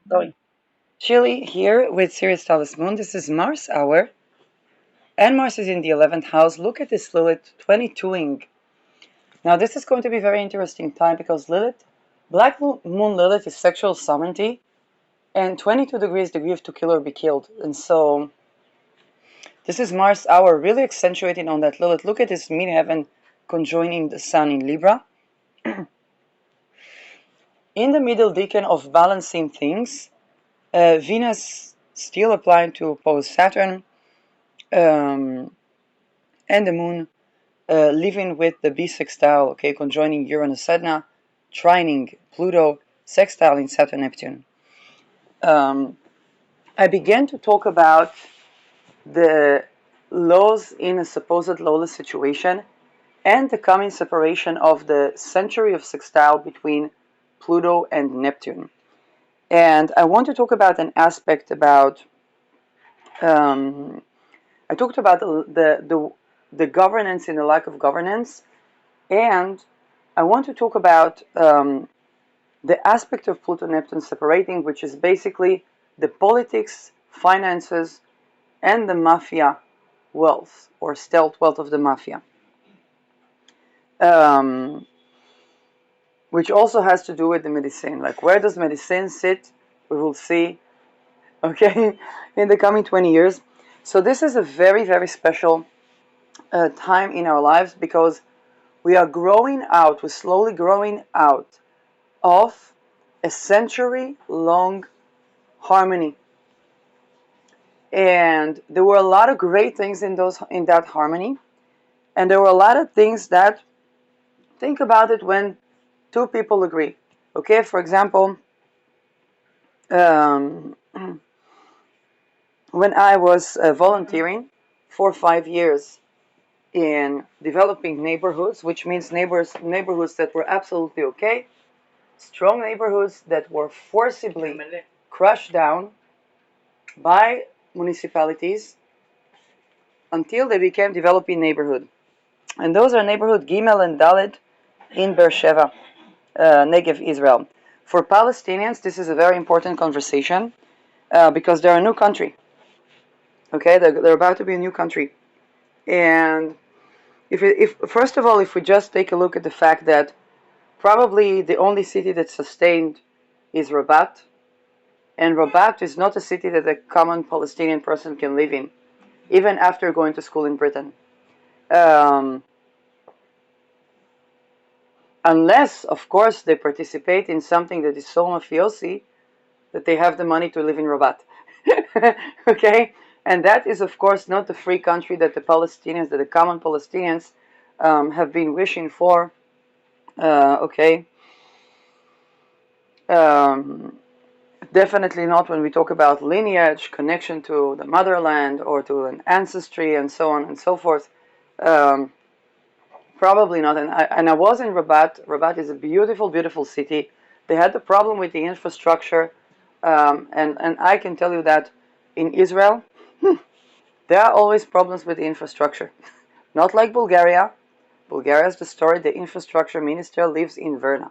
Sorry. Chile here with Sirius Talis Moon. This is Mars hour, and Mars is in the 11th house. Look at this Lilith 22ing. Now, this is going to be a very interesting time because Lilith, Black Moon Lilith is sexual sovereignty, and 22 degrees, degree of to kill or be killed. And so, this is Mars hour, really accentuating on that Lilith. Look at this mid-heaven conjoining the Sun in Libra. In the middle decan of balancing things, Venus still applying to oppose Saturn, and the Moon living with the bisextile, okay, conjoining Uranus Sedna, trining Pluto, sextile in Saturn Neptune. I began to talk about the laws in a supposed lawless situation and the coming separation of the century of sextile between Pluto and Neptune. And I want to talk about an aspect about I talked about the governance and the lack of governance, and I want to talk about the aspect of Pluto-Neptune separating, which is basically the politics, finances, and the mafia wealth, or stealth wealth of the mafia, which also has to do with the medicine. Like, where does medicine sit? We will see, okay, in the coming 20 years. So this is a very, very special time in our lives because we are growing out, we're slowly growing out of a century-long harmony. And there were a lot of great things in that harmony. And there were a lot of things that, think about it when two people agree. Okay, for example, when I was volunteering for 5 years in developing neighborhoods, which means neighborhoods that were absolutely okay, strong neighborhoods that were forcibly crushed down by municipalities until they became developing neighborhood. And those are neighborhood Gimel and Dalet in Beersheba, Negev, Israel. For Palestinians, this is a very important conversation because they're a new country. Okay, they're about to be a new country. And if first of all, if we just take a look at the fact that probably the only city that's sustained is Rabat, and Rabat is not a city that a common Palestinian person can live in, even after going to school in Britain. Unless, of course, they participate in something that is so mafiosi that they have the money to live in Rabat. Okay? And that is, of course, not the free country that the Palestinians, that the common Palestinians have been wishing for. Okay? Definitely not when we talk about lineage, connection to the motherland or to an ancestry and so on and so forth. Probably not. And I was in Rabat. Rabat is a beautiful, beautiful city. They had the problem with the infrastructure. And I can tell you that in Israel, there are always problems with the infrastructure. Not like Bulgaria. Bulgaria is the story. The infrastructure minister lives in Varna.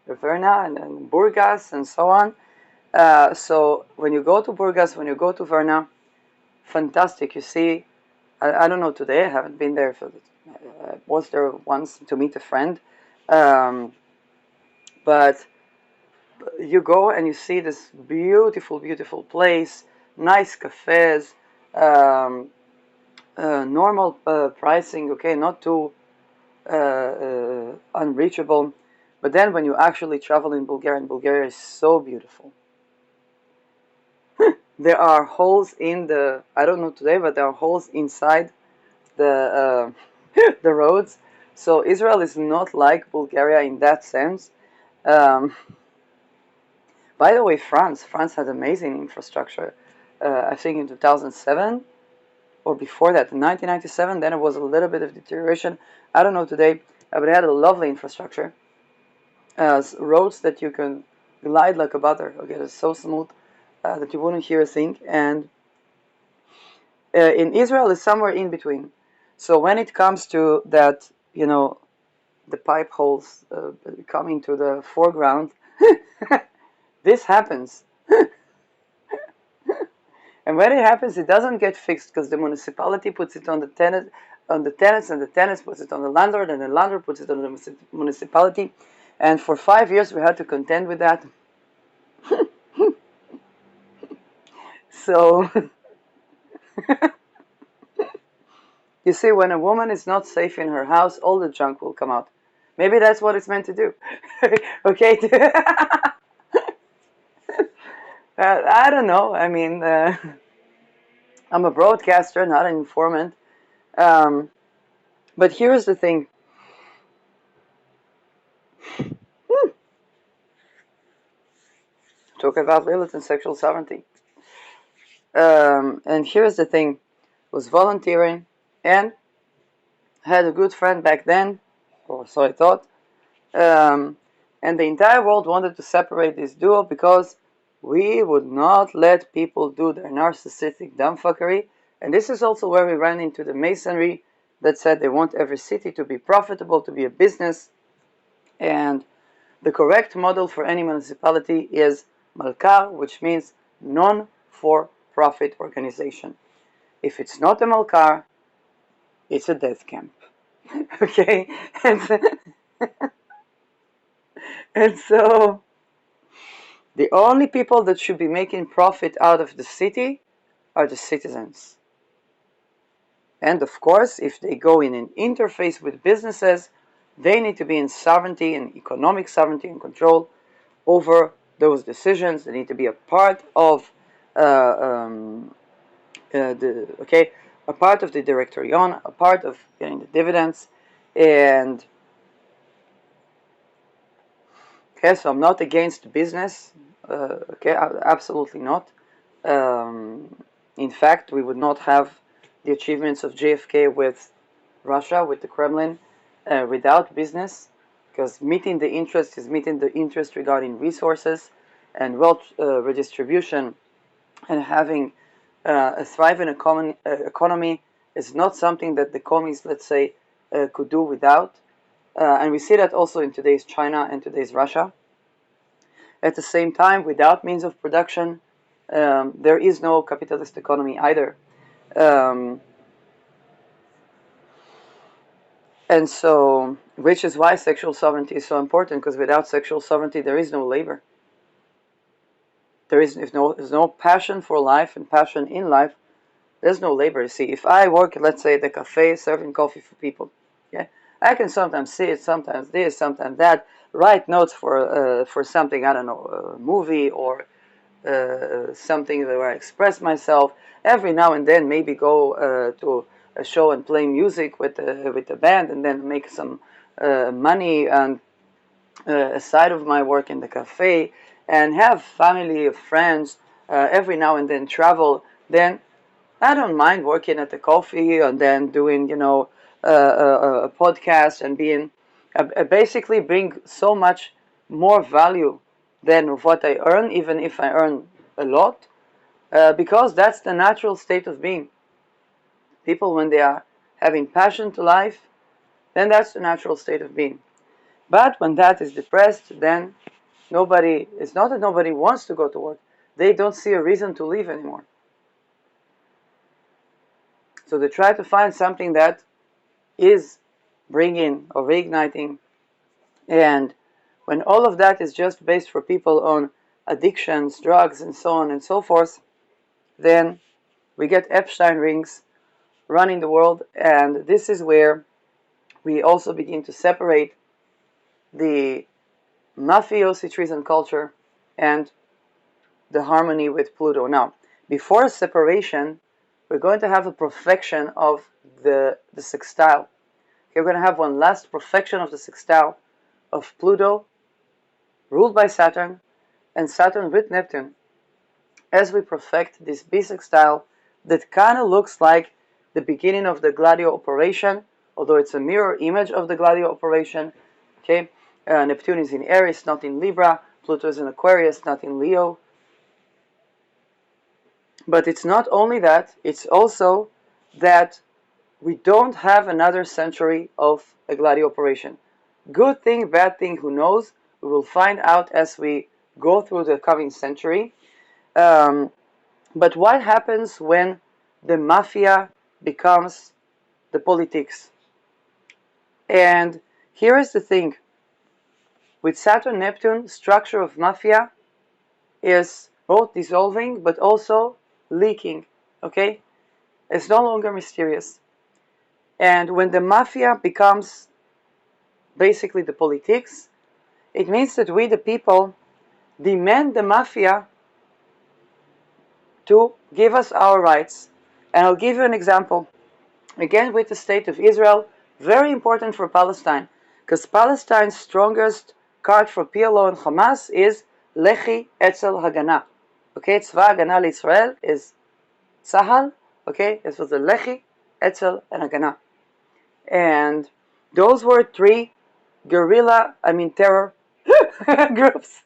Varna and Burgas and so on. So when you go to Burgas, when you go to Varna, fantastic. You see, I don't know today. I haven't been there. I was there once to meet a friend. But you go and you see this beautiful, beautiful place, nice cafes, normal pricing, okay, not too unreachable. But then when you actually travel in Bulgaria, and Bulgaria is so beautiful. There are holes in the, I don't know today, but there are holes inside the the roads. So Israel is not like Bulgaria in that sense. By the way, France had amazing infrastructure. I think in 2007 or before that, in 1997, then it was a little bit of deterioration. I don't know today, but it had a lovely infrastructure. Roads that you can glide like a butter. Okay, it's so smooth that you wouldn't hear a thing. And in Israel, it's somewhere in between. So when it comes to that, the pipe holes coming to the foreground, This happens. And when it happens, it doesn't get fixed because the municipality puts it on the tenant, and the tenants puts it on the landlord, and the landlord puts it on the municipality. And for 5 years, we had to contend with that. So, you see, when a woman is not safe in her house, all the junk will come out. Maybe that's what it's meant to do. Okay? I don't know. I mean, I'm a broadcaster, not an informant. Um, but here's the thing. Talk about Lilith and sexual sovereignty. And here's the thing. Was volunteering and had a good friend back then, or so I thought. Um, and the entire world wanted to separate this duo because we would not let people do their narcissistic dumbfuckery. And this is also where we ran into the masonry that said they want every city to be profitable, to be a business. And the correct model for any municipality is Malkar, which means non-for-profit organization. If it's not a Malkar, it's a death camp. Okay? And so the only people that should be making profit out of the city are the citizens. And of course, if they go in an interface with businesses, they need to be in sovereignty and economic sovereignty and control over those decisions. They need to be a part of a part of the directorion, a part of getting the dividends, and okay, so I'm not against business. Okay, absolutely not. Um, in fact, we would not have the achievements of JFK with Russia, with the Kremlin, without business, because meeting the interest is meeting the interest regarding resources and wealth redistribution, and having a thriving economy is not something that the communists, let's say, could do without. And we see that also in today's China and today's Russia. At the same time, without means of production, there is no capitalist economy either. And so, which is why sexual sovereignty is so important, because without sexual sovereignty, there is no labor. If there's no passion for life and passion in life, there's no labor. You see, if I work, let's say, at the cafe serving coffee for people, yeah, I can sometimes see it, sometimes this, sometimes that, write notes for something, I don't know, a movie or something where I express myself. Every now and then, maybe go to a show and play music with the band, and then make some money and aside of my work in the cafe, and have family, friends, every now and then travel. Then I don't mind working at the coffee and then doing, a podcast and being, basically bring so much more value than what I earn, even if I earn a lot, because that's the natural state of being. People, when they are having passion to life, then that's the natural state of being. But when that is depressed, then it's not that nobody wants to go to work, they don't see a reason to leave anymore. So they try to find something that is bringing or reigniting. And when all of that is just based for people on addictions, drugs, and so on and so forth, then we get Epstein rings running the world. And this is where we also begin to separate the mafiosi treason culture and the harmony with Pluto. Now, before separation, we're going to have a perfection of the sextile. We're going to have one last perfection of the sextile of Pluto, ruled by Saturn, and Saturn with Neptune, as we perfect this bisextile that kind of looks like the beginning of the Gladio operation, although it's a mirror image of the Gladio operation. Okay, Neptune is in Aries, not in Libra. Pluto is in Aquarius, not in Leo. But it's not only that, it's also that we don't have another century of a Gladio operation. Good thing, bad thing, who knows? We will find out as we go through the coming century. But what happens when the mafia becomes the politics? And here is the thing. With Saturn Neptune, structure of mafia is both dissolving but also leaking. Okay? It's no longer mysterious. And when the mafia becomes basically the politics, it means that we, the people, demand the mafia to give us our rights. And I'll give you an example. Again, with the state of Israel, very important for Palestine, because Palestine's strongest card for PLO and Hamas is Lechi Etzel Hagana. Okay, Tzva Hagana L'Israel is Tzahal. Okay, this was the Lechi, Etzel, and Hagana. And those were three terror groups.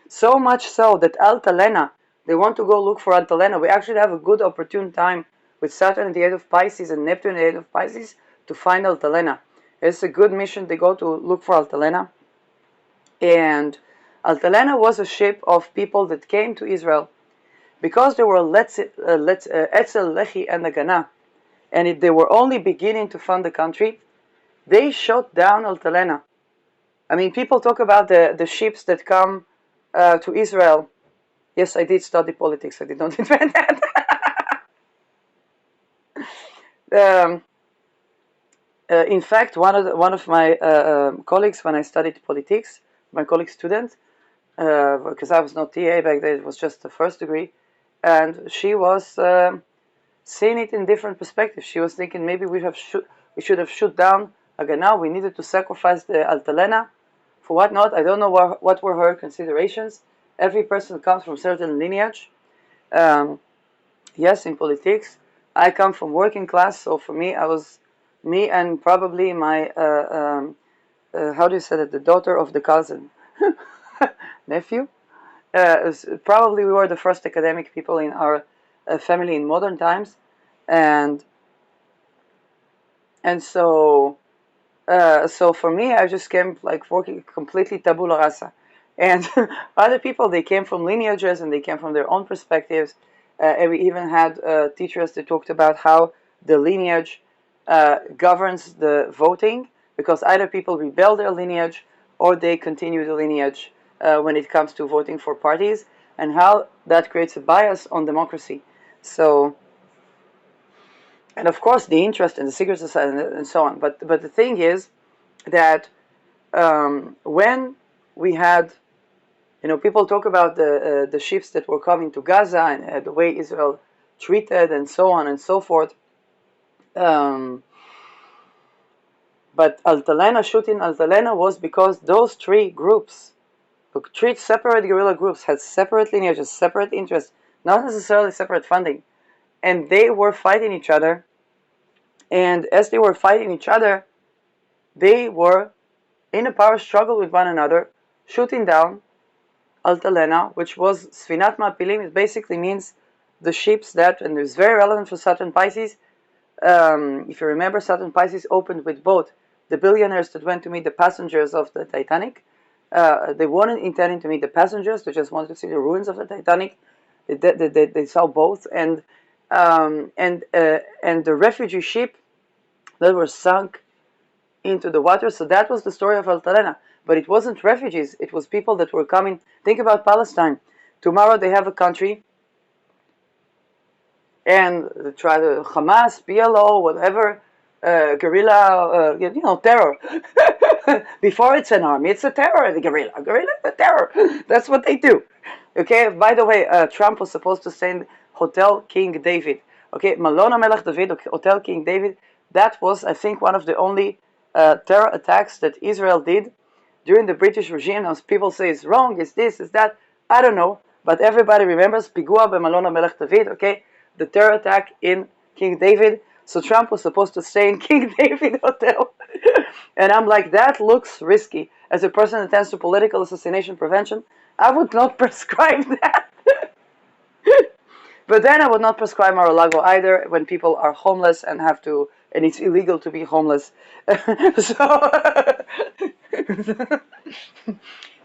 So much so that Altalena, they want to go look for Altalena. We actually have a good opportune time with Saturn in the 8th of Pisces and Neptune in the 8th of Pisces to find Altalena. It's a good mission to go to look for Altalena. And Altalena was a ship of people that came to Israel because they were Etzel, Lechi, and Hagana, and they were only beginning to fund the country. They shot down Altalena. I mean, people talk about the ships that come to Israel. Yes, I did study politics. I did not invent that. In fact, one of my colleagues, when I studied politics, my colleague student, because I was not TA back then, it was just the first degree, and she was seeing it in different perspectives. She was thinking maybe we should have shot down Haganah. We needed to sacrifice the Altalena. For what not? I don't know what were her considerations. Every person comes from certain lineage. Yes, in politics, I come from working class, so for me, me and probably my how do you say that? The daughter of the cousin, nephew. Probably we were the first academic people in our family in modern times, and so for me, I just came like working completely tabula rasa. And other people, they came from lineages and they came from their own perspectives. And we even had teachers that talked about how the lineage governs the voting, because either people rebel their lineage or they continue the lineage when it comes to voting for parties, and how that creates a bias on democracy. So, and of course, the interest in the secret society and so on. But the thing is that when we had, people talk about the ships that were coming to Gaza and the way Israel treated and so on and so forth. But shooting Altalena was because those three groups, three separate guerrilla groups, had separate lineages, separate interests, not necessarily separate funding. And they were fighting each other. And as they were fighting each other, they were in a power struggle with one another, shooting down Altalena, which was Sfinat Mapilim. It basically means the ships that, and it's very relevant for Saturn Pisces. If you remember, Saturn Pisces opened with both the billionaires that went to meet the passengers of the Titanic. They weren't intending to meet the passengers; they just wanted to see the ruins of the Titanic. They saw both, and the refugee ship that were sunk into the water. So that was the story of Altalena. But it wasn't refugees. It was people that were coming. Think about Palestine. Tomorrow they have a country, and they try to Hamas, PLO, whatever, guerrilla, terror. Before it's an army, it's a terror. The guerrilla, the terror. That's what they do. Okay. By the way, Trump was supposed to send Hotel King David. Okay, Malon HaMelech David, Hotel King David. That was, I think, one of the only terror attacks that Israel did during the British regime. Now people say it's wrong, it's this, it's that. I don't know, but everybody remembers Pigua b'Malon HaMelech David. Okay, the terror attack in King David. So Trump was supposed to stay in King David Hotel. And I'm like, that looks risky. As a person that tends to political assassination prevention, I would not prescribe that. But then I would not prescribe Mar-a-Lago either when people are homeless and and it's illegal to be homeless.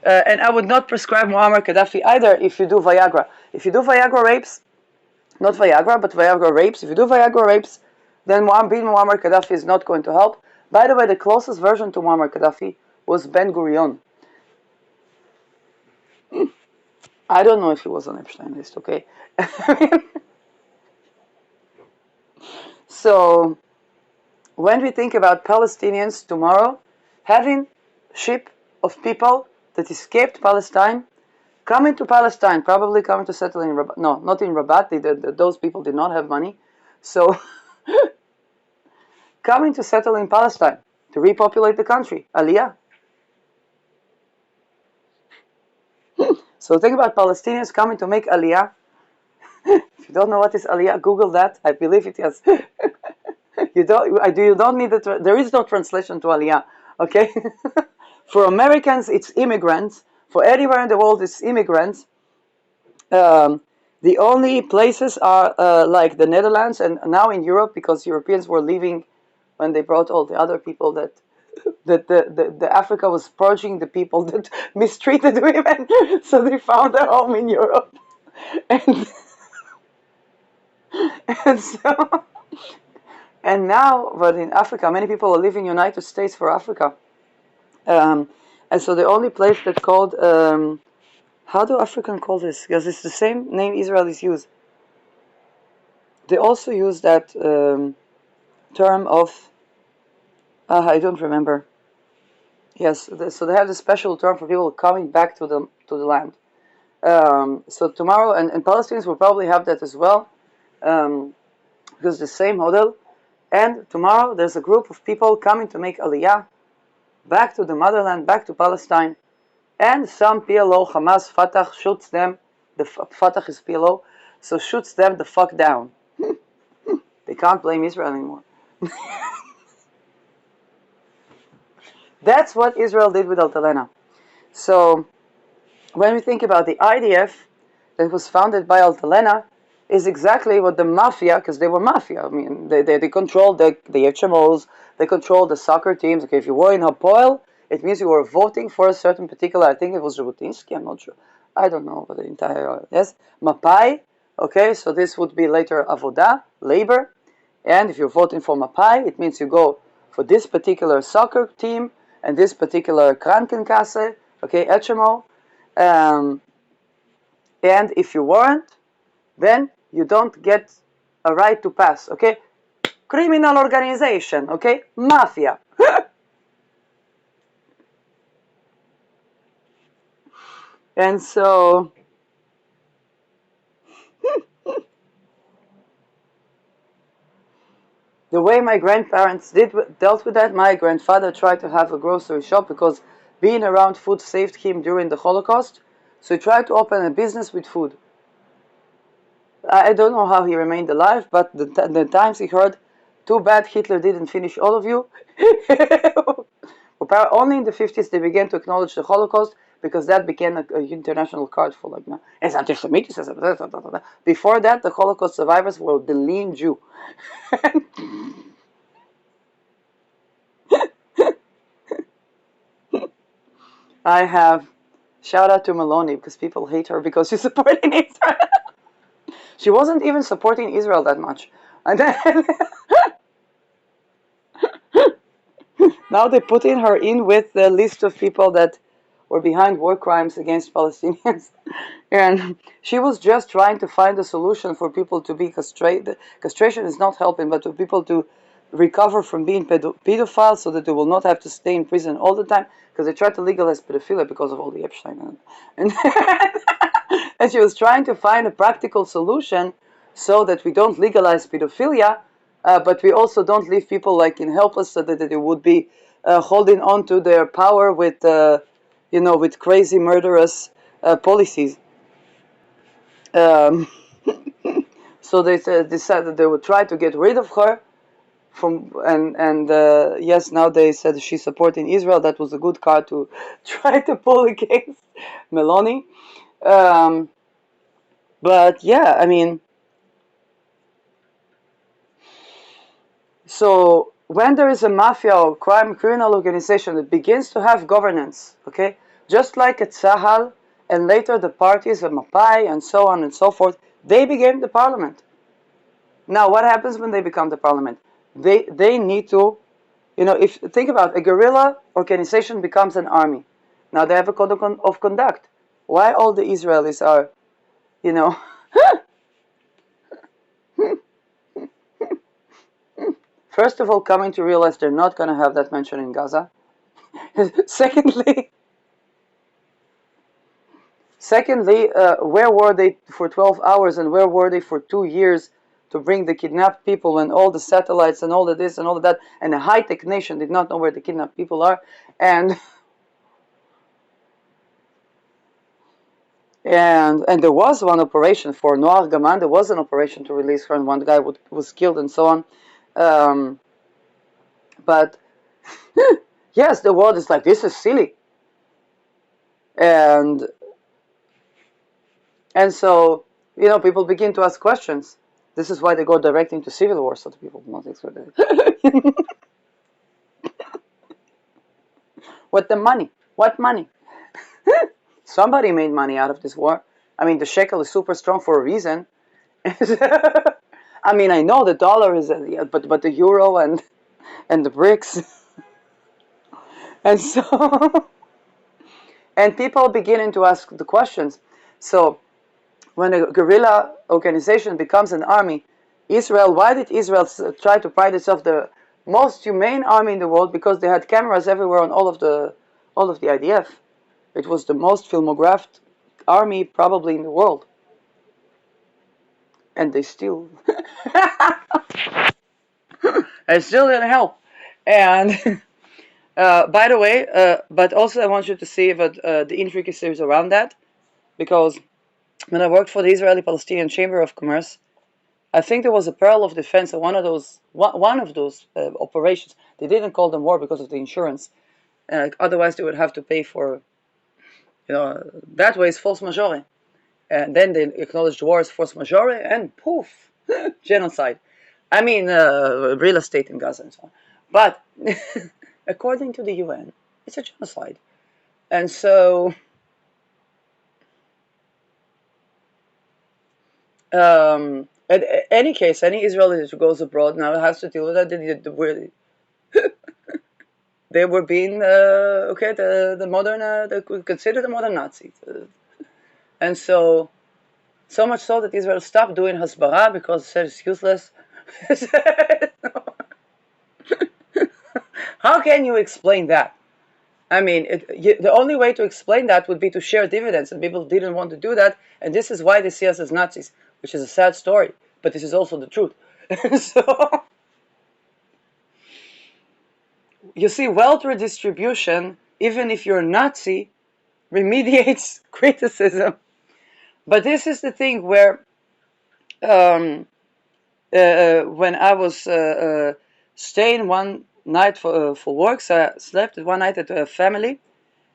And I would not prescribe Muammar Gaddafi either if you do Viagra. If you do Viagra rapes, not Viagra, but Viagra rapes, if you do Viagra rapes, then Muammar Gaddafi is not going to help. By the way, the closest version to Muammar Gaddafi was Ben Gurion. I don't know if he was on Epstein list, okay? So, when we think about Palestinians tomorrow, having ship of people that escaped Palestine, coming to Palestine, probably coming to settle in Rabat. No, not in Rabat. Those people did not have money. So, coming to settle in Palestine, to repopulate the country, Aliyah. So think about Palestinians coming to make Aliyah. If you don't know what is Aliyah, Google that. I believe it is. You don't need it. There is no translation to Aliyah. Okay. For Americans, it's immigrants. For anywhere in the world, it's immigrants. The only places are like the Netherlands and now in Europe, because Europeans were leaving when they brought all the other people that the Africa was purging the people that mistreated women, so they found a home in Europe. And, and so and now, but in Africa, many people are leaving United States for Africa. And so the only place that's called, how do African call this? Because it's the same name Israelis use. They also use that term of, I don't remember. Yes, so they have the special term for people coming back to the land. So tomorrow, and Palestinians will probably have that as well, because the same model. And tomorrow, there's a group of people coming to make Aliyah back to the motherland, back to Palestine. And some PLO, Hamas, Fatah shoots them. The Fatah is PLO, so shoots them the fuck down. They can't blame Israel anymore. That's what Israel did with Altalena. So when we think about the IDF that was founded by Altalena, is exactly what the mafia, because they were mafia. I mean, they controlled the HMOs, they controlled the soccer teams. Okay, if you were in Hapoel, it means you were voting for a certain particular, I think it was Jabotinsky, I'm not sure. I don't know, but the entire, yes, Mapai. Okay, so this would be later Avoda, labor. And if you're voting for Mapai, it means you go for this particular soccer team and this particular Krankenkasse, okay, HMO. And if you weren't, then you don't get a right to pass, okay? Criminal organization, okay? Mafia. And so, the way my grandparents dealt with that, my grandfather tried to have a grocery shop because being around food saved him during the Holocaust. So he tried to open a business with food. I don't know how he remained alive, but the times he heard, too bad Hitler didn't finish all of you. Only in the 50s they began to acknowledge the Holocaust, because that became a international card for like, it's anti-Semitism. Before that, the Holocaust survivors were the lean Jew. I have shout out to Meloni, because people hate her because she's supporting Israel. She wasn't even supporting Israel that much. And then now they put in her in with the list of people that were behind war crimes against Palestinians. And she was just trying to find a solution for people to be castrated. Castration is not helping, but for people to recover from being pedophiles so that they will not have to stay in prison all the time, because they tried to legalize pedophilia because of all the Epstein. And she was trying to find a practical solution so that we don't legalize pedophilia, but we also don't leave people like in helpless, so that they would be holding on to their power with, with crazy murderous policies. Um, so they decided they would try to get rid of her and yes, now they said she's supporting Israel. That was a good card to try to pull against Meloni. But yeah, I mean, so when there is a mafia or criminal organization that begins to have governance, okay, just like at Sahel, and later the parties of Mapai and so on and so forth, they became the parliament. Now, what happens when they become the parliament? They need to, if think about a guerrilla organization becomes an army. Now they have a code of conduct. Why all the Israelis are, you know, first of all, coming to realize they're not going to have that mention in Gaza. Secondly, where were they for 12 hours and where were they for 2 years to bring the kidnapped people when all the satellites and all the this and all of that and a high-tech nation did not know where the kidnapped people are? And there was one operation for Noir Gaman. There was an operation to release her, and one guy was killed and so on. But yes, the world is like, this is silly, and so people begin to ask questions. This is why they go direct into civil war, so the people will not expect it. What the money? What money? Somebody made money out of this war. I mean, the shekel is super strong for a reason. I mean, I know the dollar is, but the euro and the BRICS, and so and people beginning to ask the questions. So when a guerrilla organization becomes an army, Israel, why did Israel try to pride itself the most humane army in the world? Because they had cameras everywhere on all of the IDF. It was the most filmographed army probably in the world. And they still it still didn't help. And by the way, but also I want you to see that the intricacies around that, because when I worked for the Israeli-Palestinian Chamber of Commerce, I think there was a parallel of defense in one of those operations. They didn't call them war because of the insurance. Otherwise, they would have to pay for, that way is force majeure. And then they acknowledged war as force majeure, and poof, genocide. I mean, real estate in Gaza and so on. But according to the UN, it's a genocide. And so, in any case, any Israeli who goes abroad now has to deal with that. They were being, the modern, considered the modern Nazis. And so much so that Israel stopped doing Hasbara because it said it's useless. How can you explain that? I mean, the only way to explain that would be to share dividends, and people didn't want to do that, and this is why they see us as Nazis, which is a sad story, but this is also the truth. So, you see, wealth redistribution, even if you're a Nazi, remediates criticism. But this is the thing where, when I was staying one night for work, so I slept one night at a family.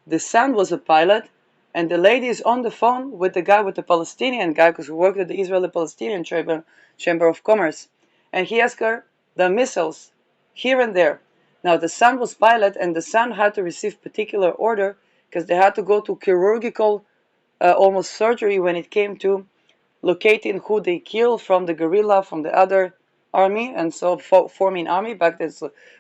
The son was a pilot, and the lady is on the phone with the guy, with the Palestinian guy, because we worked at the Israeli-Palestinian Chamber of Commerce. And he asked her the missiles here and there. Now, the son was pilot, and the son had to receive particular order because they had to go to chirurgical almost surgery when it came to locating who they killed from the guerrilla, from the other army, and so forming army back then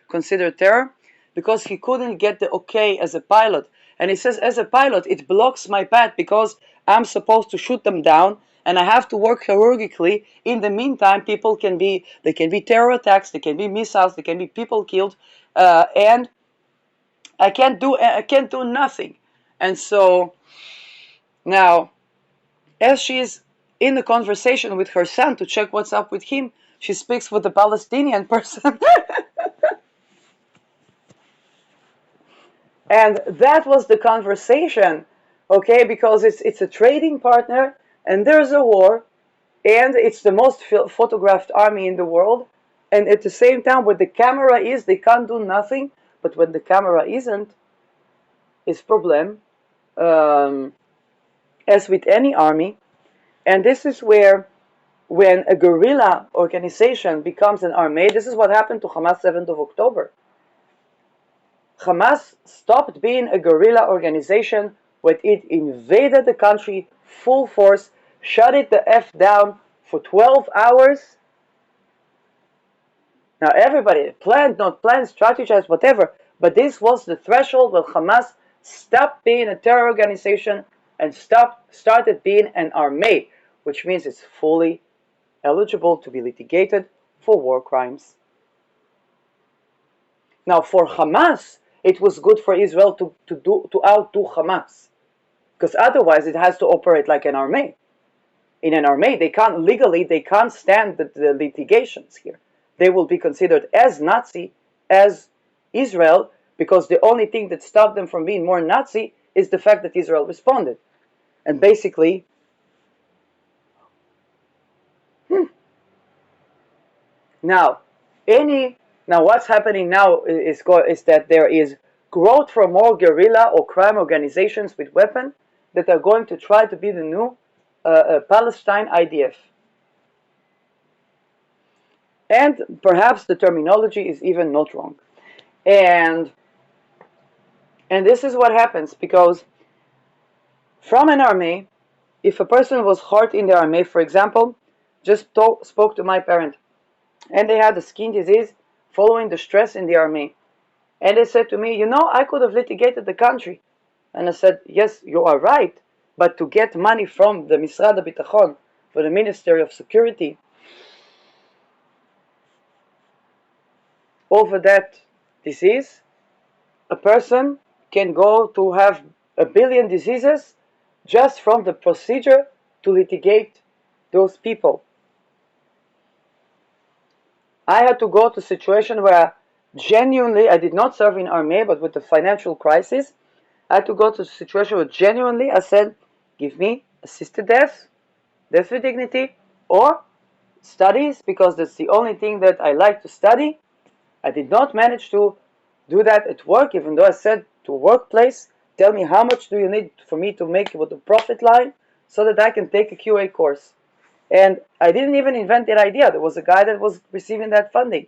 considered terror, because he couldn't get the okay as a pilot. And he says, as a pilot, it blocks my path because I'm supposed to shoot them down, and I have to work chirurgically. In the meantime, they can be terror attacks, they can be missiles, they can be people killed, and I can't do nothing. And so now, as she is in the conversation with her son to check what's up with him, she speaks with the Palestinian person. And that was the conversation, okay, because it's a trading partner, and there's a war, and it's the most photographed army in the world, and at the same time, when the camera is, they can't do nothing, but when the camera isn't, it's problem, as with any army. And this is where, when a guerrilla organization becomes an army, this is what happened to Hamas 7th of October. Hamas stopped being a guerrilla organization when it invaded the country full force, shut it the F down for 12 hours. Now everybody planned, not planned, strategized, whatever, but this was the threshold where Hamas stopped being a terror organization and started being an army, which means it's fully eligible to be litigated for war crimes. Now for Hamas, it was good for Israel to outdo Hamas, because otherwise it has to operate like an army. In an army, they can't stand the litigations here. They will be considered as Nazi as Israel, because the only thing that stopped them from being more Nazi is the fact that Israel responded. And basically, now what's happening now is that there is growth for more guerrilla or crime organizations with weapons that are going to try to be the new Palestine IDF. And perhaps the terminology is even not wrong. And this is what happens, because from an army, if a person was hurt in the army, for example, spoke to my parent, and they had a skin disease following the stress in the army. And they said to me, I could have litigated the country. And I said, yes, you are right, but to get money from the Misrad HaBitachon, for the Ministry of Security, over that disease, a person can go to have a billion diseases just from the procedure to litigate those people. I had to go to a situation where genuinely, I did not serve in army, but with the financial crisis, I had to go to a situation where genuinely I said, give me assisted death with dignity, or studies, because that's the only thing that I like to study. I did not manage to do that at work, even though I said to workplace, tell me how much do you need for me to make it with the profit line so that I can take a QA course. And I didn't even invent that idea. There was a guy that was receiving that funding.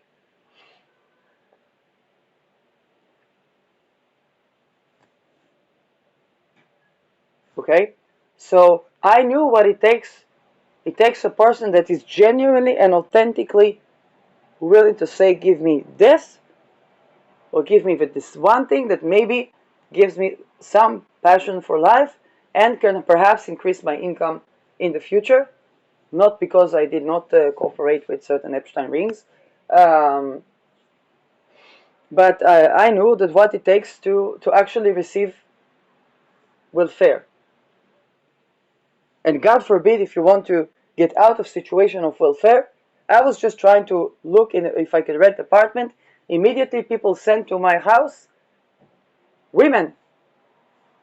Okay? So I knew what it takes. It takes a person that is genuinely and authentically willing to say, give me this, or give me this one thing that maybe gives me some passion for life and can perhaps increase my income in the future. Not because I did not cooperate with certain Epstein rings, but I knew that what it takes to actually receive welfare. And God forbid if you want to get out of situation of welfare. I was just trying to look in if I could rent an apartment. Immediately people sent to my house women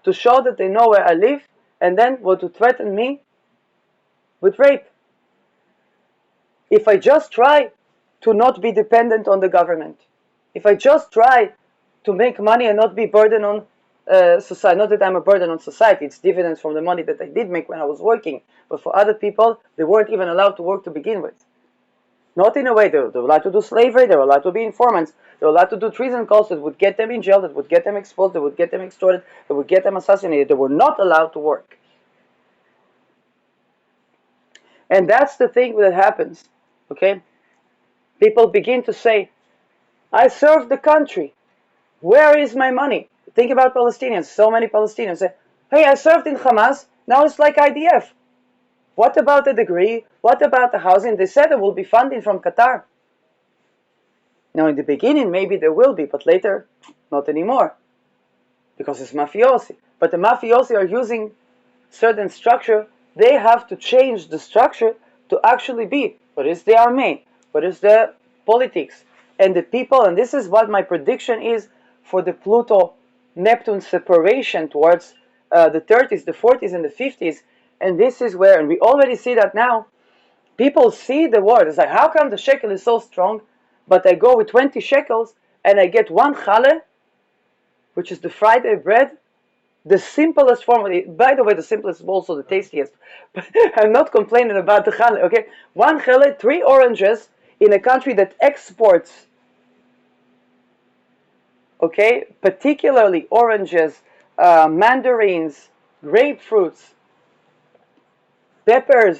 to show that they know where I live, and then were to threaten me with rape. If I just try to not be dependent on the government, if I just try to make money and not be burden on society, not that I'm a burden on society, it's dividends from the money that I did make when I was working, but for other people, they weren't even allowed to work to begin with. Not in a way, they were allowed to do slavery, they were allowed to be informants, they were allowed to do treason calls that would get them in jail, that would get them exposed, that would get them extorted, that would get them assassinated. They were not allowed to work. And that's the thing that happens, okay? People begin to say, I served the country. Where is my money? Think about Palestinians. So many Palestinians say, hey, I served in Hamas. Now it's like IDF. What about the degree? What about the housing? They said there will be funding from Qatar. Now in the beginning, maybe there will be, but later, not anymore. Because it's mafiosi. But the mafiosi are using certain structure. They have to change the structure to actually be what is the army, what is the politics, and the people. And this is what my prediction is for the Pluto-Neptune separation towards the 30s, the 40s, and the 50s. And this is where, and we already see that now, people see the word. It's like, how come the shekel is so strong, but I go with 20 shekels and I get one challah, which is the Friday bread, the simplest form. By the way, the simplest is also the tastiest. But I'm not complaining about the challah, okay? One challah, 3 oranges in a country that exports, okay, particularly oranges, mandarins, grapefruits, peppers,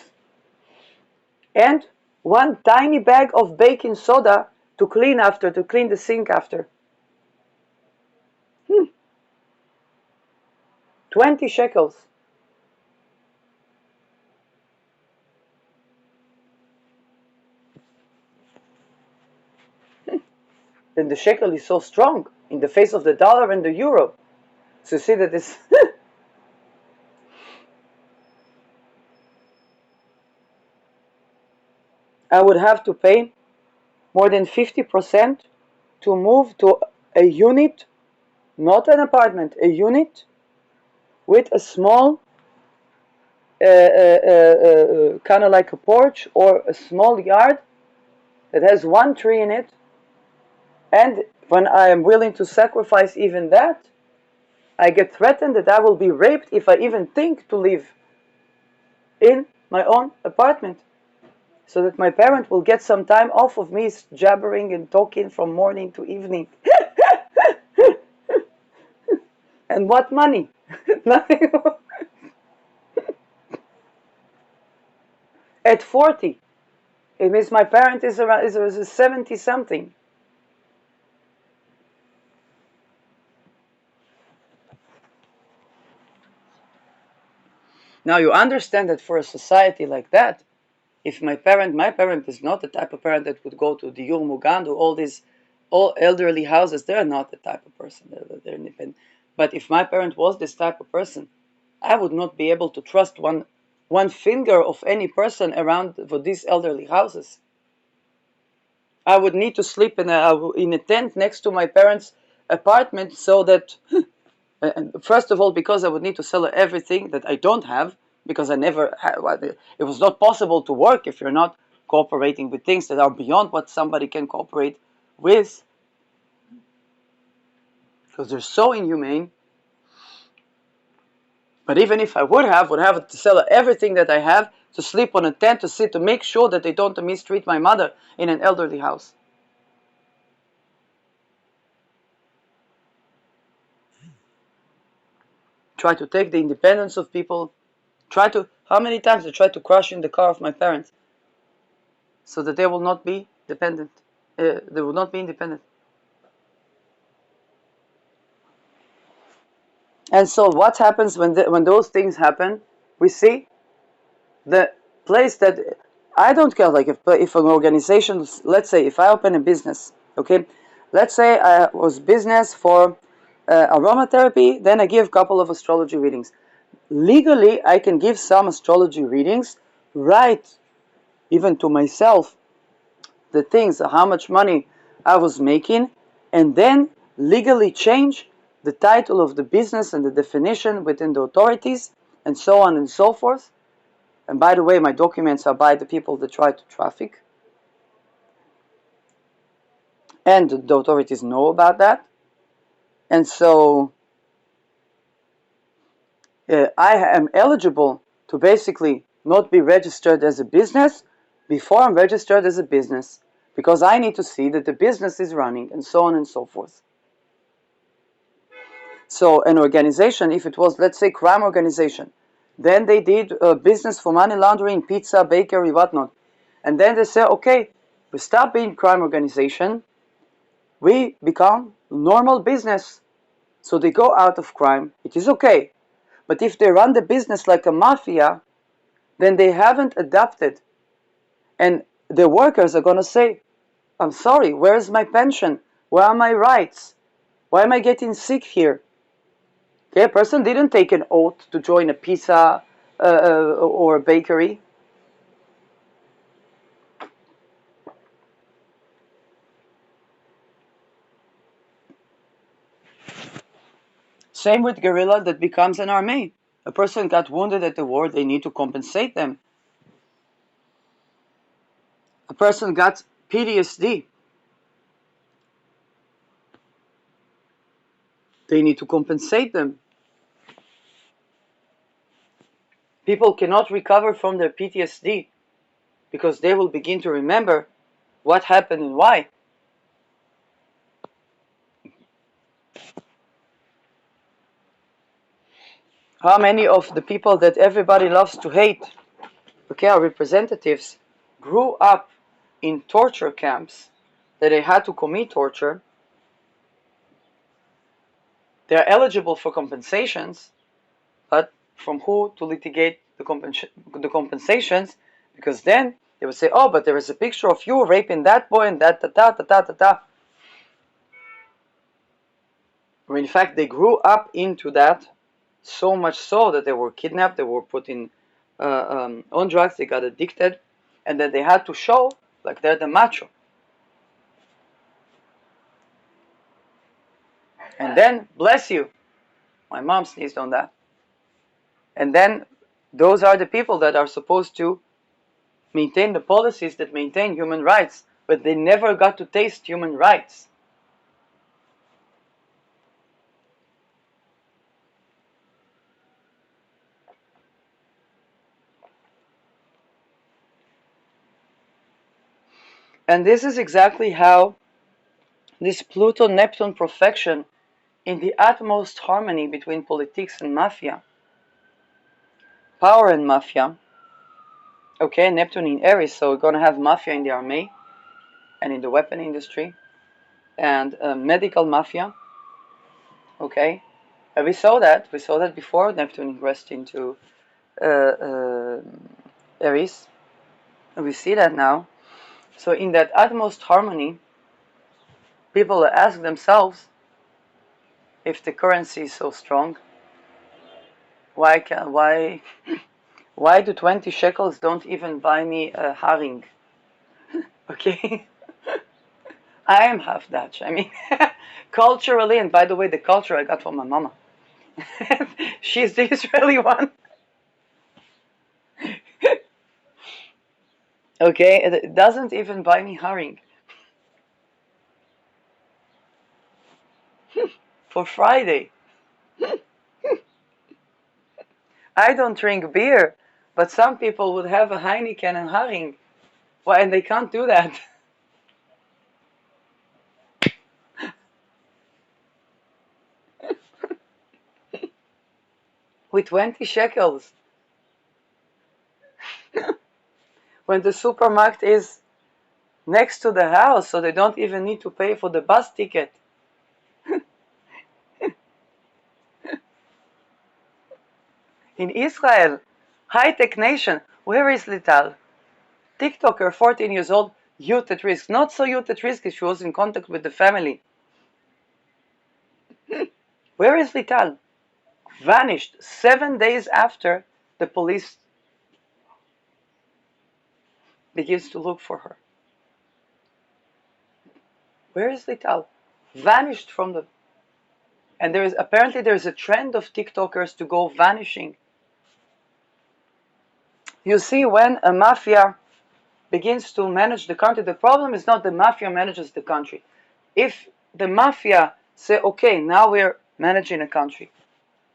and one tiny bag of baking soda to clean after, to clean the sink after. 20 shekels. Then the shekel is so strong in the face of the dollar and the euro. So you see that this I would have to pay more than 50% to move to a unit, not an apartment, a unit with a small, kind of like a porch or a small yard that has one tree in it. And when I am willing to sacrifice even that, I get threatened that I will be raped if I even think to live in my own apartment. So that my parent will get some time off of me jabbering and talking from morning to evening. And what money? Nothing. At 40, it means my parent is around is 70 something. Now you understand that for a society like that, if my parent is not the type of parent that would go to the Diur Mugan, to all elderly houses. They're not the type of person. They're independent. But if my parent was this type of person, I would not be able to trust one finger of any person around for these elderly houses. I would need to sleep in a tent next to my parents' apartment, so that first of all, because I would need to sell everything that I don't have, because I never had, well, it was not possible to work if you're not cooperating with things that are beyond what somebody can cooperate with, because they're so inhumane. But even if I would have to sell everything that I have to sleep on a tent, to make sure that they don't mistreat my mother in an elderly house. Try to take the independence of people. How many times I tried to crash in the car of my parents so that they will not be dependent. They will not be independent. And so what happens when those things happen? We see the place that I don't care. Like if an organization, let's say if I open a business, okay, let's say I was business for aromatherapy, then I give a couple of astrology readings. Legally, I can give some astrology readings, right, even to myself, the things, how much money I was making, and then legally change the title of the business and the definition within the authorities, and so on and so forth. And by the way, my documents are by the people that try to traffic. And the authorities know about that. And so I am eligible to basically not be registered as a business before I'm registered as a business, because I need to see that the business is running, and so on and so forth. So an organization, if it was, let's say, crime organization, then they did business for money laundering, pizza, bakery, whatnot. And then they say, okay, we stop being crime organization, we become normal business. So they go out of crime, it is okay. But if they run the business like a mafia, then they haven't adapted. And the workers are going to say, I'm sorry, where is my pension? Where are my rights? Why am I getting sick here? Okay, a person didn't take an oath to join a pizza or a bakery. Same with guerrilla that becomes an army. A person got wounded at the war, they need to compensate them. A person got PTSD, they need to compensate them. People cannot recover from their PTSD because they will begin to remember what happened and why. How many of the people that everybody loves to hate, okay, our representatives, grew up in torture camps that they had to commit torture? They're eligible for compensations, but from who to litigate the compensations? Because then they would say, oh, but there is a picture of you raping that boy and that, ta. When in fact they grew up into that, so much so that they were kidnapped, they were put in on drugs, they got addicted, and then they had to show like they're the macho. And then, bless you, my mom sneezed on that. And then those are the people that are supposed to maintain the policies that maintain human rights, but they never got to taste human rights. And this is exactly how this Pluto-Neptune perfection in the utmost harmony between politics and mafia, power and mafia, okay, Neptune in Aries, so we're going to have mafia in the army and in the weapon industry and medical mafia, okay. We saw that before Neptune ingressed into Aries, and we see that now. So in that utmost harmony, people ask themselves, if the currency is so strong, why do 20 shekels don't even buy me a haring? Okay. I am half Dutch. I mean, culturally, and by the way, the culture I got from my mama. She's the Israeli one. Okay, it doesn't even buy me haring for Friday. I don't drink beer, but some people would have a Heineken and haring. Why? And they can't do that. With 20 shekels. When the supermarket is next to the house, so they don't even need to pay for the bus ticket. In Israel, high-tech nation, where is Lital? TikToker, 14 years old, youth at risk. Not so youth at risk if she was in contact with the family. Where is Lital? Vanished 7 days after the police begins to look for her. Where is Lital? Vanished from the... And apparently there's a trend of TikTokers to go vanishing. You see, when a mafia begins to manage the country, the problem is not the mafia manages the country. If the mafia say, okay, now we're managing a country,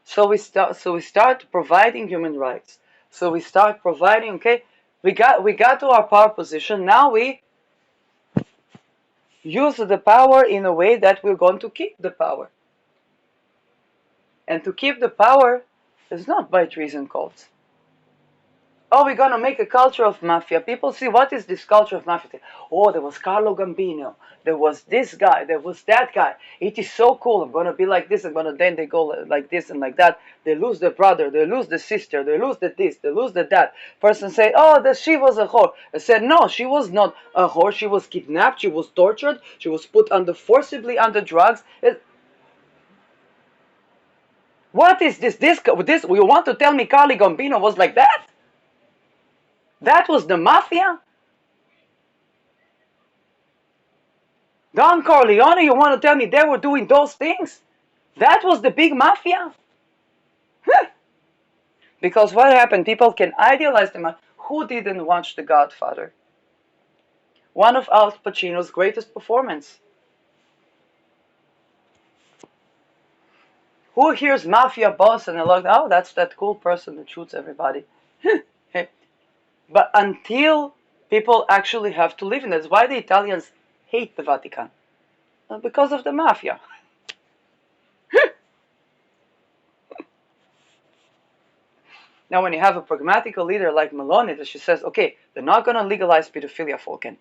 so we start providing human rights. So we start providing, okay, we got to our power position. Now we use the power in a way that we're going to keep the power. And to keep the power is not by treason codes. Oh, we're gonna make a culture of mafia. People see, what is this culture of mafia? Oh, there was Carlo Gambino. There was this guy. There was that guy. It is so cool. I'm gonna be like this. Then they go like this and like that. They lose their brother. They lose the sister. They lose the this. They lose the that. Person say, oh, she was a whore. I said, no, she was not a whore. She was kidnapped. She was tortured. She was put forcibly under drugs. What is this? This you want to tell me Carlo Gambino was like that? That was the mafia? Don Corleone, you want to tell me they were doing those things? That was the big mafia? Because what happened, people can idealize them. Who didn't watch The Godfather? One of Al Pacino's greatest performance. Who hears mafia boss and they're like, oh, that's that cool person that shoots everybody. But until people actually have to live in it, that's why the Italians hate the Vatican. Because of the mafia. Now, when you have a pragmatical leader like Meloni, that she says, okay, they're not going to legalize pedophilia, Falcon,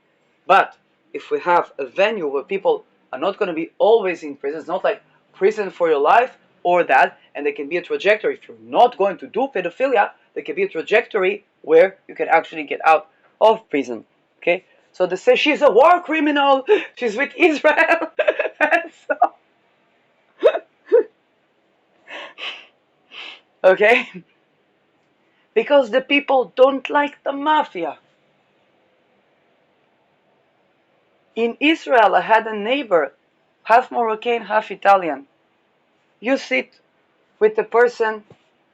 but if we have a venue where people are not going to be always in prison, it's not like prison for your life or that, and there can be a trajectory. If you're not going to do pedophilia, there can be a trajectory where you can actually get out of prison. Okay, so they say she's a war criminal, she's with Israel, and so, okay, because the people don't like the mafia. In Israel, I had a neighbor, half Moroccan, half Italian. You sit with the person,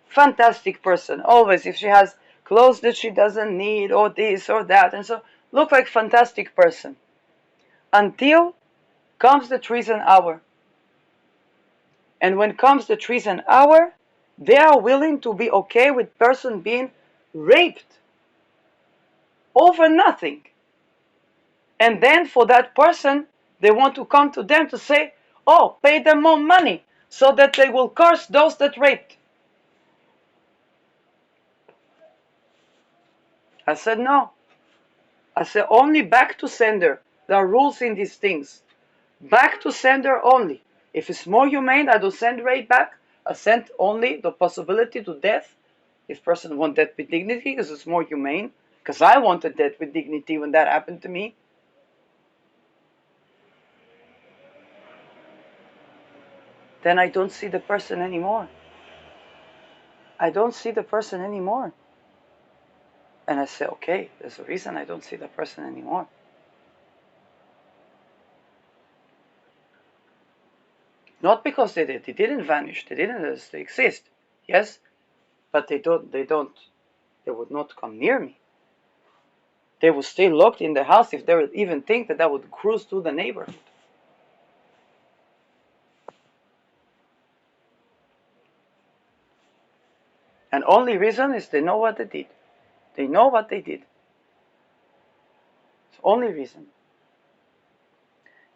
fantastic person, always. If she has clothes that she doesn't need, or this or that, and so look like fantastic person. Until comes the treason hour. And when comes the treason hour, they are willing to be okay with person being raped over nothing. And then for that person, they want to come to them to say, oh, pay them more money so that they will curse those that raped. I said, no. I said, only back to sender. There are rules in these things. Back to sender only. If it's more humane, I don't send rape back. I send only the possibility to death. If person want death with dignity, because it's more humane. Because I wanted death with dignity when that happened to me. Then I don't see the person anymore. I don't see the person anymore. And I say, okay, there's a reason I don't see the person anymore. Not because they didn't vanish, they didn't, they exist, yes, but they would not come near me. They would stay locked in the house if they would even think that I would cruise through the neighborhood. And only reason is they know what they did. They know what they did. It's only reason.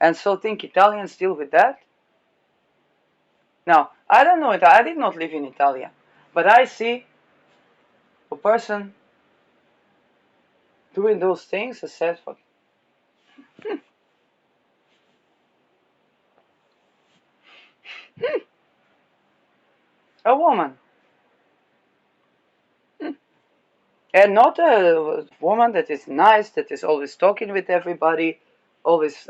And so think Italians deal with that? Now, I don't know it. I did not live in Italy, but I see a person doing those things. I said, a woman, and not a woman that is nice, that is always talking with everybody, always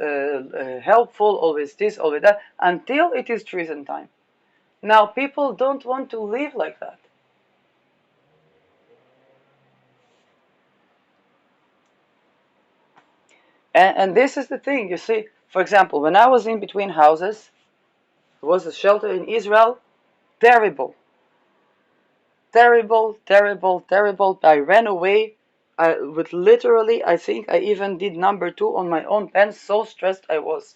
helpful, always this, always that, until it is treason time. Now, people don't want to live like that. And this is the thing, you see, for example, when I was in between houses, there was a shelter in Israel, terrible. Terrible, terrible, terrible. I ran away with literally, I think I even did number 2 on my own pants, so stressed I was.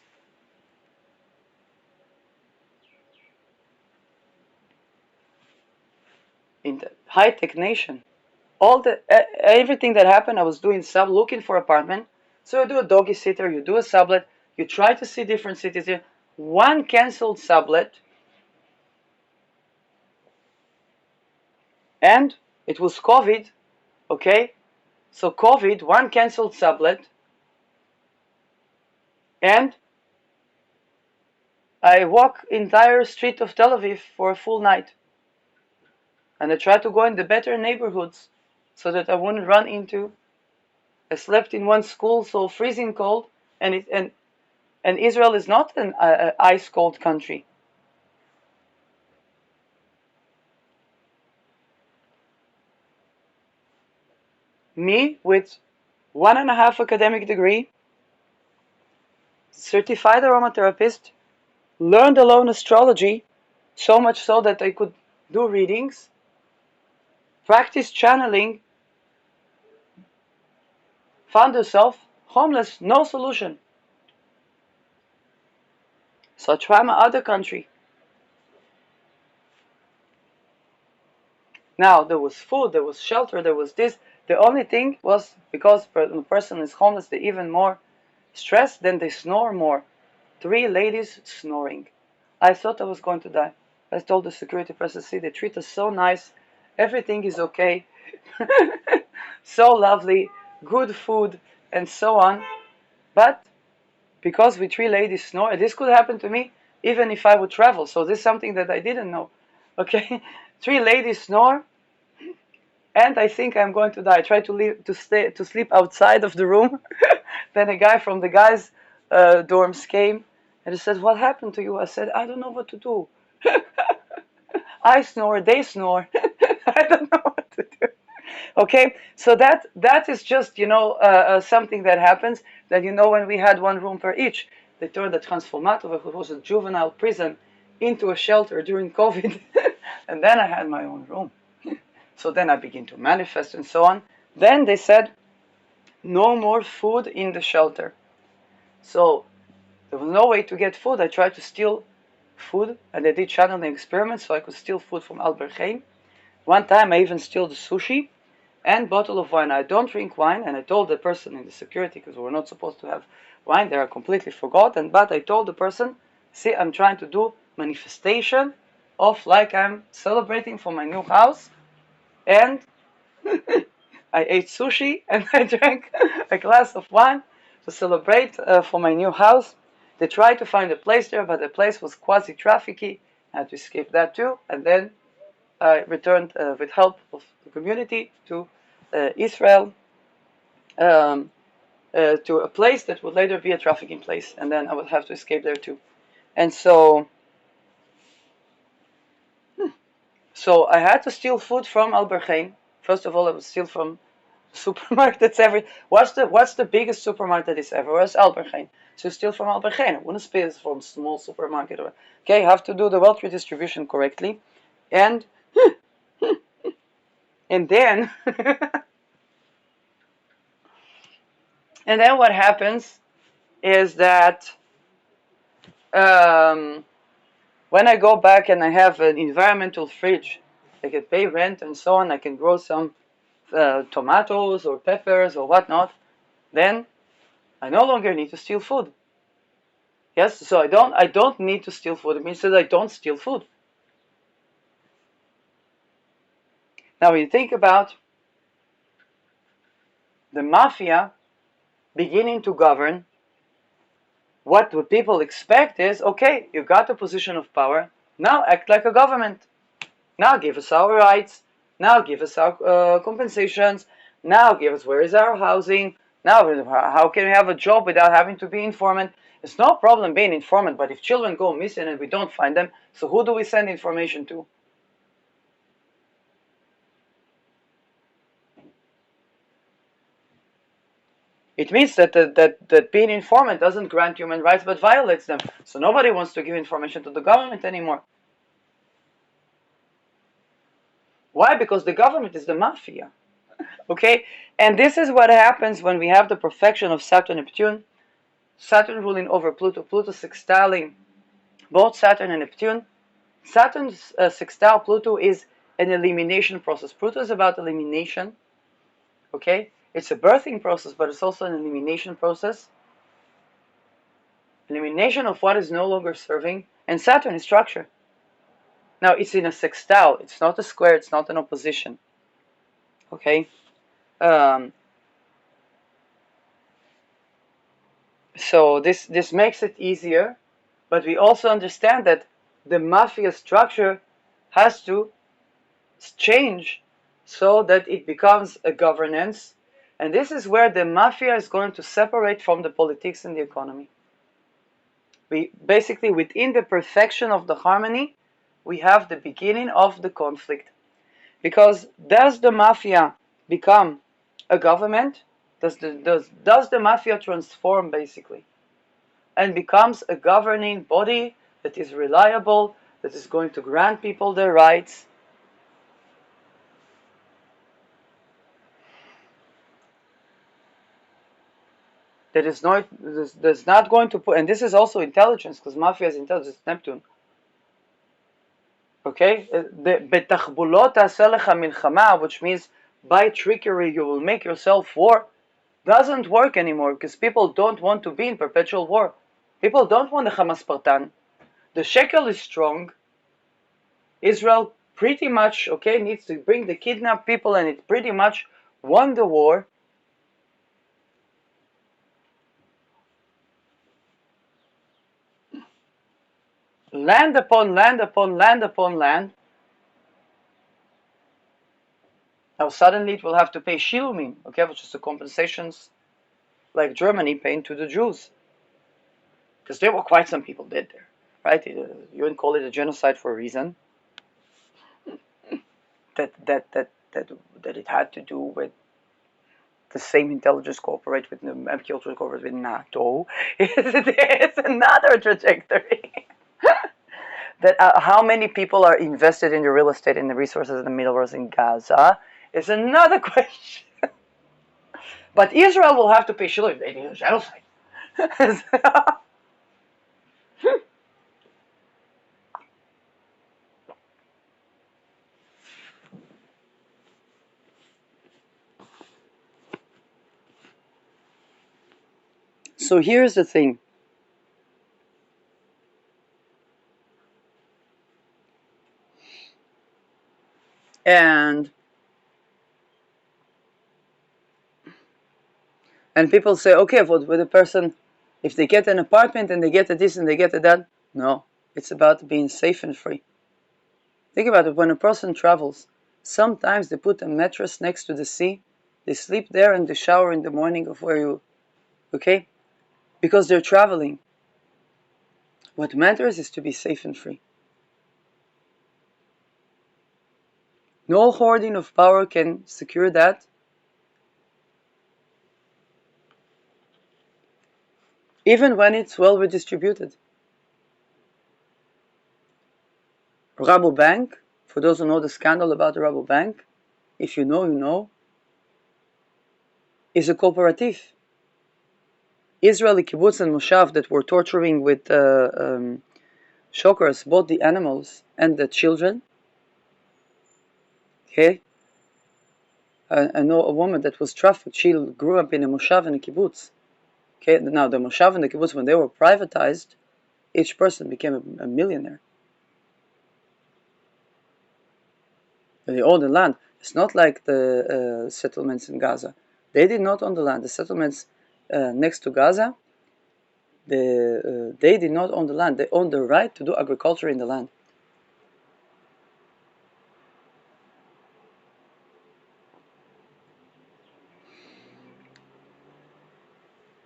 In the high-tech nation. Everything that happened, I was doing looking for apartment. So you do a doggy sitter, you do a sublet, you try to see different cities here. One canceled sublet, and it was COVID, okay? So COVID, one canceled sublet, and I walk entire street of Tel Aviv for a full night. And I try to go in the better neighborhoods so that I wouldn't run into. I slept in one school so freezing cold, and Israel is not an ice cold country. Me with 1.5 academic degree, certified aromatherapist, learned alone astrology, so much so that I could do readings, practice channeling, found herself homeless, no solution. So I tried my other country. Now there was food, there was shelter, there was this. The only thing was because the person is homeless, they're even more stressed, then they snore more. 3 ladies snoring. I thought I was going to die. I told the security person, see, they treat us so nice, everything is okay. So lovely, good food, and so on. But because we three ladies snore, this could happen to me even if I would travel. So this is something that I didn't know. Okay, three ladies snore, and I think I'm going to die. I try to leave to sleep outside of the room. Then a guy from the guys' dorms came and he said, "What happened to you?" I said, "I don't know what to do. I snore, they snore. I don't know what to do." Okay, so that is just something that happens. That when we had one room per each, they turned the transformator, which was a juvenile prison, into a shelter during COVID, and then I had my own room. So then I begin to manifest and so on. Then they said no more food in the shelter. So there was no way to get food. I tried to steal food, and they did channeling experiments so I could steal food from Albert Heijn. One time I even stole the sushi and bottle of wine. I don't drink wine, and I told the person in the security, because we're not supposed to have wine, they are completely forgotten, but I told the person, see, I'm trying to do manifestation of like I'm celebrating for my new house, and I ate sushi and I drank a glass of wine to celebrate for my new house. They tried to find a place there, but the place was quasi-trafficky. I had to escape that too, and then I returned with help of the community to Israel, um, to a place that would later be a trafficking place, and then I would have to escape there too. And so I had to steal food from Albert Heijn. First of all, I would steal from supermarkets. What's the biggest supermarket that is ever? Where's Albert Heijn? So steal from Albert Heijn. I wouldn't steal from small supermarket. Okay, you have to do the wealth redistribution correctly, and then and then what happens is that when I go back and I have an environmental fridge, I can pay rent and so on, I can grow some tomatoes or peppers or whatnot, then I no longer need to steal food. Yes, so I don't need to steal food. It means that I don't steal food. Now when you think about the mafia beginning to govern, what people expect is, okay, you got a position of power, now act like a government. Now give us our rights. Now give us our compensations. Now give us where is our housing. Now how can we have a job without having to be informant? It's no problem being informant, but if children go missing and we don't find them, so who do we send information to? It means that being informant doesn't grant human rights but violates them. So nobody wants to give information to the government anymore. Why? Because the government is the mafia. Okay? And this is what happens when we have the perfection of Saturn and Neptune. Saturn ruling over Pluto, Pluto sextiling both Saturn and Neptune. Saturn's sextile Pluto is an elimination process. Pluto is about elimination. Okay? It's a birthing process, but it's also an elimination process. Elimination of what is no longer serving. And Saturn is structure. Now, it's in a sextile. It's not a square. It's not an opposition. Okay? So this makes it easier, but we also understand that the mafia structure has to change so that it becomes a governance, and this is where the mafia is going to separate from the politics and the economy. We basically, within the perfection of the harmony, we have the beginning of the conflict. Because does the mafia become a government? Does the mafia transform basically and becomes a governing body that is reliable, that is going to grant people their rights? That is not, that's not going to put, and this is also intelligence, because mafia is intelligence, Neptune. Okay? בתחבולות תעשה לך מלחמה, which means by trickery you will make yourself war, doesn't work anymore, because people don't want to be in perpetual war. People don't want the Hamas Spartan. The shekel is strong. Israel pretty much, okay, needs to bring the kidnapped people, and it pretty much won the war. Land upon land upon land upon land. Now suddenly it will have to pay shilumim, okay, which is the compensations like Germany paying to the Jews, because there were quite some people dead there, right? You wouldn't call it a genocide for a reason. That it had to do with the same intelligence cooperate with MK cooperate with NATO. It's another trajectory. That how many people are invested in the real estate and the resources in the Middle East in Gaza is another question. But Israel will have to pay shilling if they do a genocide. So here's the thing. And people say, okay, but with a person, if they get an apartment and they get a this and they get a that, no, it's about being safe and free. Think about it. When a person travels, sometimes they put a mattress next to the sea, they sleep there and they shower in the morning of where you, okay, because they're traveling. What matters is to be safe and free. No hoarding of power can secure that. Even when it's well redistributed. Rabobank, for those who know the scandal about the Rabobank, if you know, you know, is a cooperative. Israeli kibbutz and moshav that were torturing with shockers both the animals and the children. Okay, I know a woman that was trafficked. She grew up in a moshav and a kibbutz. Okay, now the moshav and the kibbutz, when they were privatized, each person became a millionaire. They owned the land. It's not like the settlements in Gaza. They did not own the land. The settlements next to Gaza, they did not own the land. They owned the right to do agriculture in the land.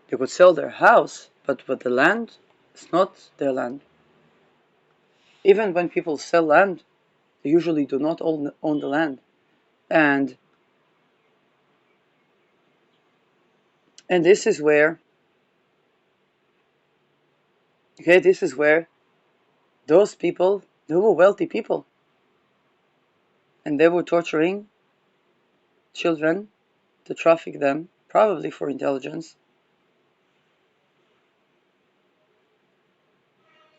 They could sell their house, but the land is not their land. Even when people sell land, they usually do not own the land. And this is where, okay, this is where those people, they were wealthy people. And they were torturing children to traffic them, probably for intelligence.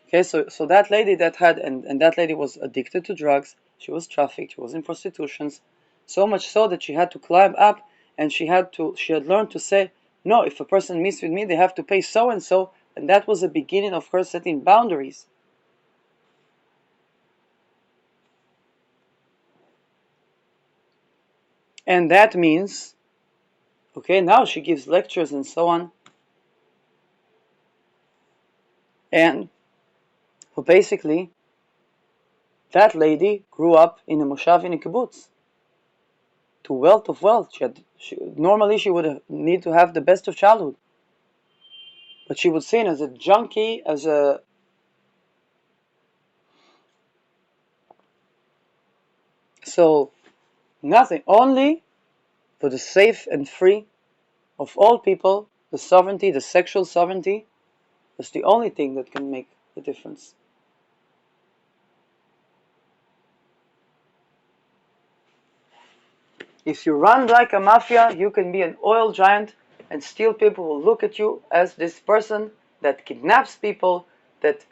Okay, so that lady that had, and that lady was addicted to drugs, she was trafficked, she was in prostitution, so much so that she had to climb up, and she had learned to say, no, if a person meets with me, they have to pay so and so, and that was the beginning of her setting boundaries. And that means, okay, now she gives lectures and so on. And well, basically, that lady grew up in a moshav in a kibbutz. To wealth of wealth. Normally she would need to have the best of childhood. But she was seen as a junkie, as a... So, nothing. Only for the safe and free of all people, the sovereignty, the sexual sovereignty, is the only thing that can make the difference. If you run like a mafia, you can be an oil giant, and still people will look at you as this person that kidnaps people, that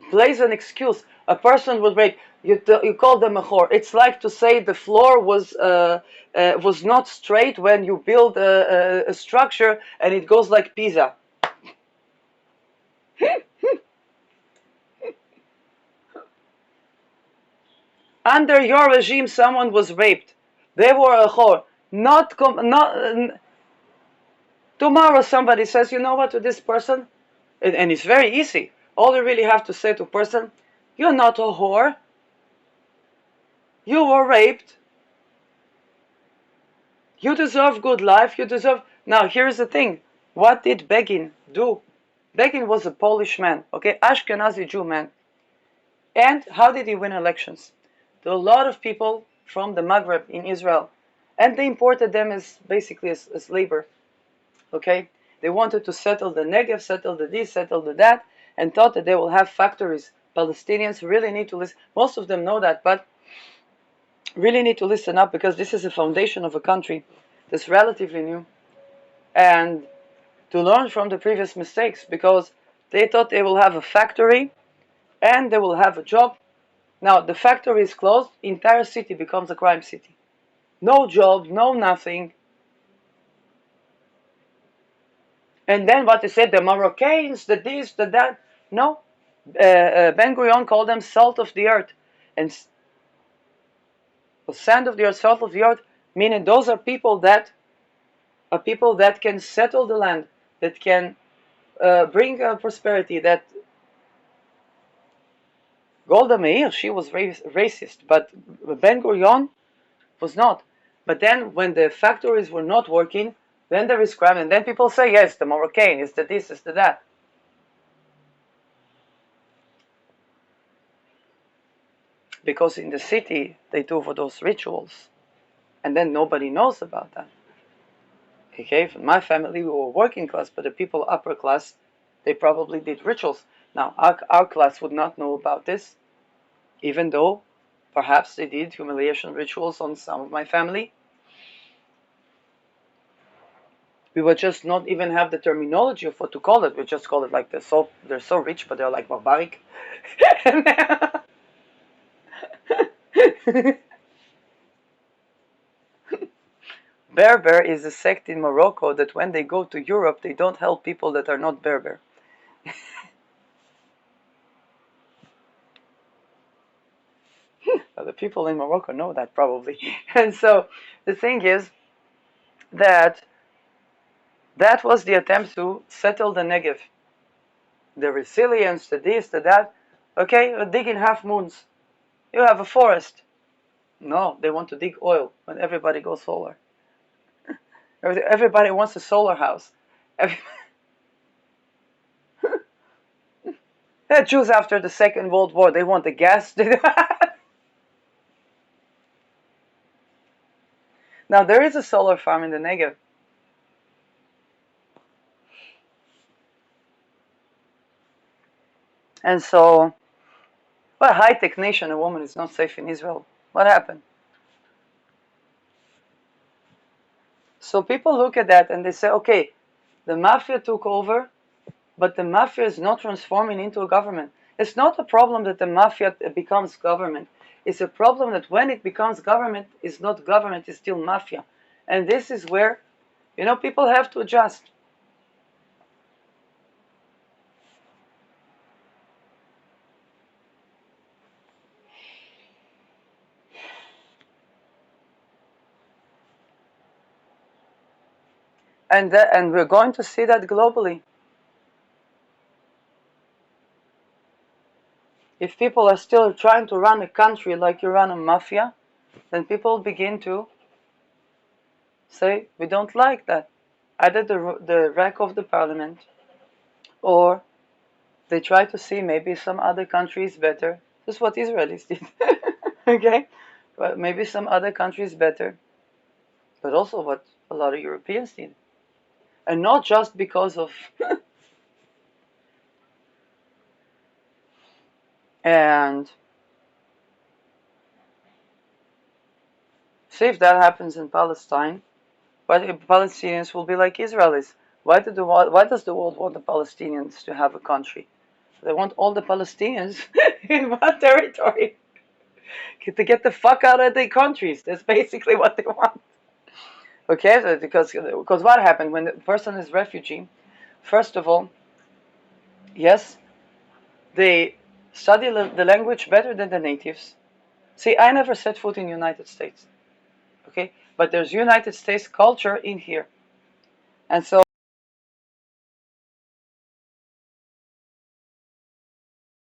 plays an excuse. A person would wait. You call them a whore. It's like to say the floor was not straight when you build a structure and it goes like pizza. Under your regime, someone was raped. They were a whore. Not tomorrow somebody says, you know what, to this person, and it's very easy. All you really have to say to a person, you're not a whore. You were raped. You deserve good life. You deserve. Now, here's the thing. What did Begin do? Begin was a Polish man, okay, Ashkenazi Jew man. And how did he win elections? There were a lot of people from the Maghreb in Israel, and they imported them as basically as labor. Okay, they wanted to settle the Negev, settle the this, settle the that, and thought that they will have factories. Palestinians really need to listen. Most of them know that, but really need to listen up, because this is a foundation of a country that's relatively new, and to learn from the previous mistakes, because they thought they will have a factory and they will have a job. Now the factory is closed, entire city becomes a crime city. No job, no nothing. And then what they said, the Moroccans, the this, the that. No, Ben Gurion called them salt of the earth, and sand of the earth, salt of the earth, meaning those are people that can settle the land, that can bring prosperity. That Golda Meir, she was racist, but Ben Gurion was not. But then when the factories were not working, then there is crime, and then people say, yes, the Moroccan, it's the this, it's the that. Because in the city, they do for those rituals, and then nobody knows about that. Okay, in my family, we were working class, but the people upper class, they probably did rituals. Now, our class would not know about this, even though perhaps they did humiliation rituals on some of my family. We would just not even have the terminology of what to call it. We just call it like they're so rich, but they're like barbaric. Berber is a sect in Morocco that when they go to Europe, they don't help people that are not Berber. The people in Morocco know that probably. And so the thing is that that was the attempt to settle the Negev. The resilience, the this, the that. Okay, dig in half moons. You have a forest. No, they want to dig oil when everybody goes solar. Everybody wants a solar house. The Jews after the Second World War, they want the gas. Now there is a solar farm in the Negev. And so, what a high-tech nation, a woman is not safe in Israel. What happened? So people look at that and they say, okay, the mafia took over, but the mafia is not transforming into a government. It's not a problem that the mafia becomes government. It's a problem that when it becomes government, it's not government, it's still mafia. And this is where, people have to adjust. And we're going to see that globally. If people are still trying to run a country like you run a mafia, then people begin to say, we don't like that. Either the rank of the parliament, or they try to see maybe some other country is better. This is what Israelis did. Okay? But maybe some other country is better. But also what a lot of Europeans did. And not just because of... And see if that happens in Palestine, why the Palestinians will be like Israelis. Why does the world want the Palestinians to have a country? They want all the Palestinians in one territory to get the fuck out of their countries. That's basically what they want. Okay, so because what happened when the person is refugee? First of all, yes, they study the language better than the natives. See, I never set foot in United States, okay? But there's United States culture in here. And so